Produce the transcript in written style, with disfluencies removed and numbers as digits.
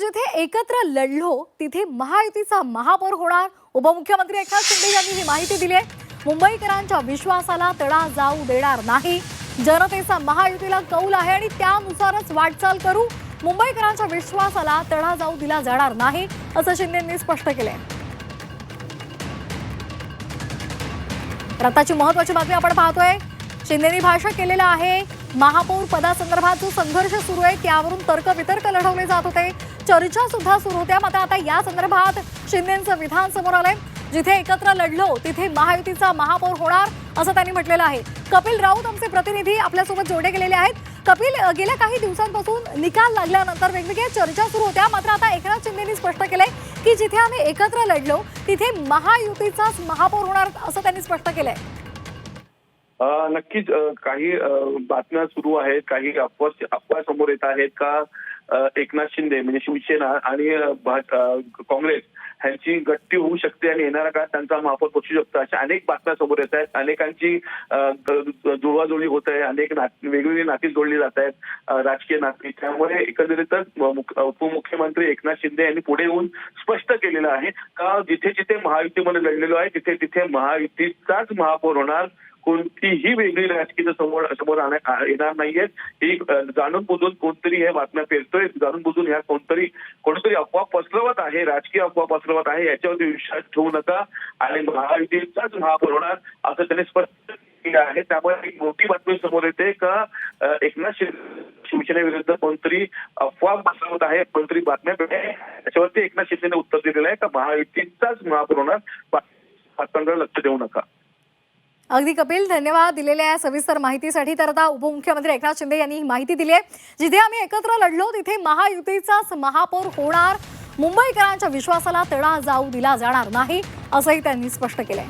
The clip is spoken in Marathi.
जिथे एकत्र लढलो तिथे महायुतीचा महापौर होणार। उपमुख्यमंत्री एकनाथ शिंदे यांनी ही माहिती दिली आहे। मुंबईकरांच्या विश्वासाला तडा जाऊ देणार नाही। जनतेचा महायुतीला कौल आहे आणि त्यानुसारच वाटचाल करू। मुंबईकरांच्या विश्वासाला तडा जाऊ दिला जाणार नाही असं शिंदेंनी स्पष्ट केलंय। रताची महत्त्वाची बातमी आपण पाहतोय। शिंदेंनी भाष्य केलेलं आहे। महापौर पदासंदर्भात जो संघर्ष सुरू आहे त्यावरून तर्कवितर्क लढवले जात होते, चर्चा सुद्धा सुरू होत्या। मात्र आता या संदर्भात शिंदेंचं विधान समोर आलंय। जिथे एकत्र लढलो तिथे महायुतीचा महापौर होणार असं त्यांनी म्हटलेलं आहे। कपिल राऊत आमचे प्रतिनिधी आपल्यासोबत जोडले गेलेले आहेत। कपिल, गेल्या काही दिवसांपासून निकाल लागल्यानंतर वेगवेगळ्या चर्चा सुरू होत्या, मात्र आता एकनाथ शिंदेंनी स्पष्ट केलंय की जिथे आम्ही एकत्र लढलो तिथे महायुतीचाच महापौर होणार असं त्यांनी स्पष्ट केलंय। नक्कीच काही बातम्या सुरू आहेत, काही अफवा समोर येत आहेत का एकनाथ शिंदे म्हणजे शिवसेना आणि काँग्रेस ह्यांची गट्टी होऊ शकते आणि येणारा काळ त्यांचा महापौर बसू शकतो, अशा अनेक बातम्या समोर येत आहेत। अनेकांची जुळवाजुळवी होत आहे, अनेक वेगवेगळी नाती जोडली जात आहेत, राजकीय नाती। त्यामुळे एकंदरीतच उपमुख्यमंत्री एकनाथ शिंदे यांनी पुढे येऊन स्पष्ट केलेलं आहे का जिथे जिथे महायुतीमध्ये लढलेलो आहे तिथे तिथे महायुतीचाच महापौर होणार। कोणतीही वेगळी राजकीय समोर येणार नाहीये। ही जाणून बुजून कोणतरी हे बातम्या पेरतोय, जाणून बुजून ह्या कोणतरी अफवा पसरवत आहे, राजकीय अफवा पसरवत आहे। याच्यावरती विश्वास ठेवू नका आणि महायुतीचाच महापौर होणार असं त्यांनी स्पष्ट केलं आहे। त्यामुळे एक मोठी बातमी समोर येते का एकनाथ शिंदे शिवसेनेविरुद्ध कोणतरी अफवा पसरवत आहे, कोणतरी बातम्या पेरते। त्याच्यावरती एकनाथ शिंदेने उत्तर दिलेलं आहे का महायुतीचाच महापौर होणार, बातम्यांकडे लक्ष देऊ नका। अगदी कपिल, धन्यवाद दिलेल्या सविस्तर माहितीसाठी। तर आता उपमुख्यमंत्री एकनाथ शिंदे यांनी ही माहिती दिली आहे। जिथे आम्ही एकत्र लढलो तिथे महायुतीचाच महापौर होणार। मुंबईकरांच्या विश्वासाला तडा जाऊ दिला जाणार नाही असंही त्यांनी स्पष्ट केलंय।